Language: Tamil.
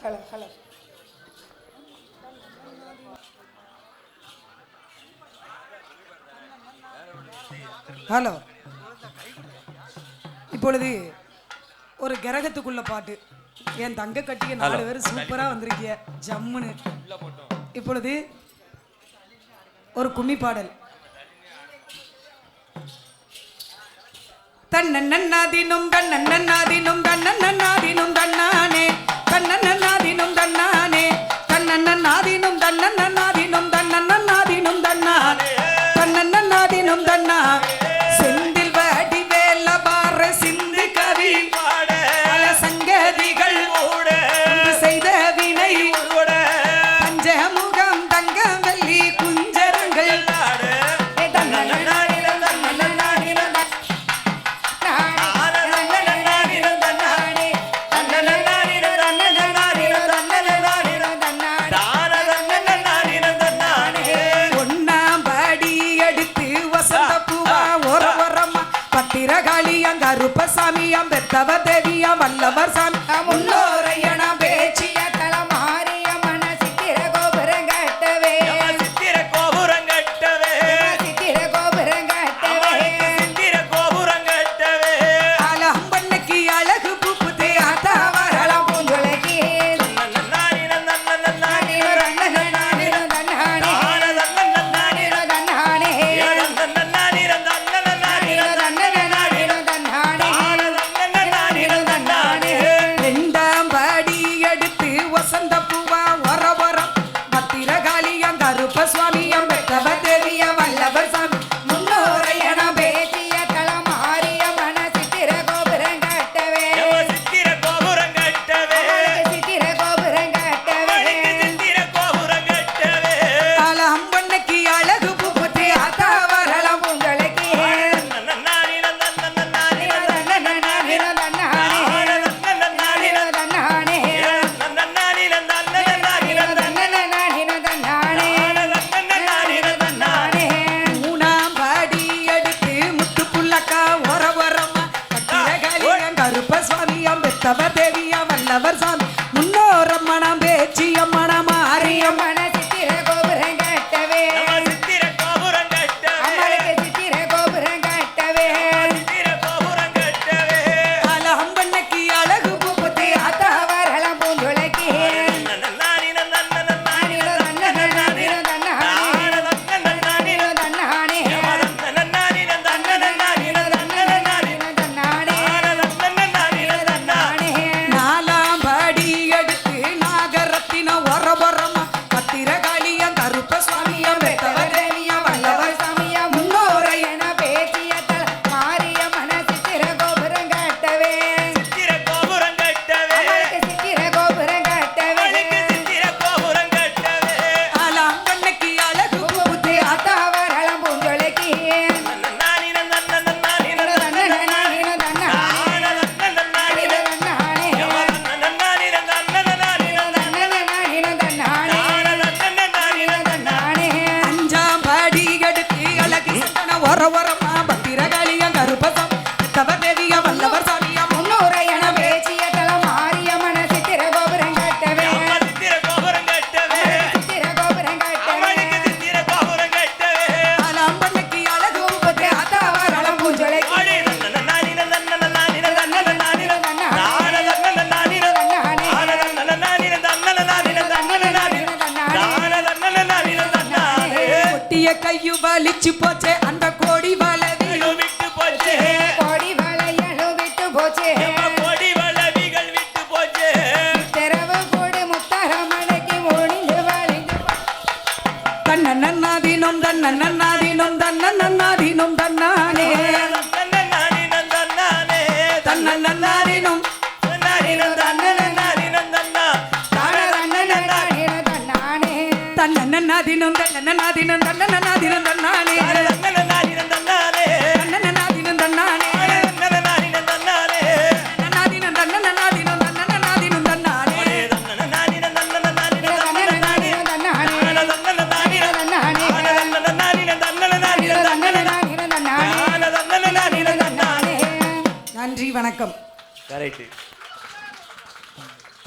ஹலோ. இப்பொழுது ஒரு கிரகத்துக்குள்ள பாட்டு. என் தங்க கட்டிய 4 பேர் சூப்பரா வந்திருக்கிய ஜம்முன்னு. இப்பொழுது ஒரு கும்மி பாடல். தன்னன்னாதினும் தன்னன்னாதினும் தன்னன்னாதினும் தன்னானே தன்னன்னாதினும் தன்னானே தன்னன்னாதினும் தன்னன்னாதினும் தன்னன்னாதினும் தன்னானே தன்னன்னாதினும் தன்னா செந்தில் வாடி வேல பார சிந்து கவி பாட பல சங்கதிகள் ஓட செய்த வினை ஓட பஞ்சமுகம் தங்கம் வெள்ளி குஞ்சரங்கள் பாட கருப்பசாமியாம் பெத்தவ தேவியாம் வல்லவர் சாமி முன்னோரையனா பேச்சிய தலமாரிய மன சித்திர கோபுரம் கட்டவே சித்திர கோபுரம் கட்டவே சித்திர கோபுரம் கட்டவே சித்திர கோபுரம் கட்டவே அலம்பன்னைக்கு அழகு பூப்புதே ஆத்தா வரலாம் பூஞ்சொலைக்கு நன்னானி நன்னானி நன்னானி நன்னானி நன்னானி சுவாமியம் பெத்தவ தேவிய வல்லவர் சாமி முன்னோரையன பேச்சிய தலமாரிய மன சித்திர கோபுரம் கட்டவே சித்திர கோபுரம் கட்டவே சித்திர கோபுரம் கட்டவே சித்திர கோபுரம் கட்டவே அலம்பன்னைக்கு அழகு பூப்புதே ஆத்தா வரலாம் பூஞ்சொலைக்கு நன்னானி நன்னானி நன்னானி தவ தேவியா வல்லவர் சாமி முன்னோரம்மணம் பேச்சியம்மன மாரியம்மன சித்திர கோபுரம் கட்டவே சித்திர கோபுரம் கட்டவே சித்திர கோபுரம் கட்டவே சித்திர கோபுரம் கட்டவே அலம்பன்னைக்கு அழகு பூப்புதே ஆத்தா வரலாம் பூஞ்சொலைக்கு நன்னானி நன்னானி நன்னானி நன்னானி நன்னானி நன்னானி கையு வலிச்சு போச்சே அந்த கோடி வளவிகள் விட்டு போச்சே கோடி வளையலும் விட்டு போச்சே கோடி வளவிகள் விட்டு போச்சே தெரவு கோடி முத்தரமனைக்கு ஓடிந்து வளைந்து தன்னன்னாதினும் தன்னன்னாதினும் தன்னன்னாதினும் தன்னானே தன்னன்னாதினும் தன்னானே தன்னன்னாதினும் தன்னாதினும் தன்னன்னாதினும் தன்னா தானன்னன்னாதினும் தன்னானே தன்னன்னாதினும் தன்னன்னாதினும் தன்னன்னாதினும் தன்னானே தன்னன்னாதினும் தன்னானே தன்னன்னாதினும் தன்னானே தன்னன்னாதினும் தன்னானே தன்னன்னாதினும் தன்னன்னாதினும் தன்னன்னாதினும் தன்னானே தன்னன்னாதினும் தன்னன்னாதினும் தன்னன்னாதினும் தன்னானே தன்னன்னாதினும் தன்னன்னாதினும் தன்னானே. நன்றி, வணக்கம். கரெக்ட்.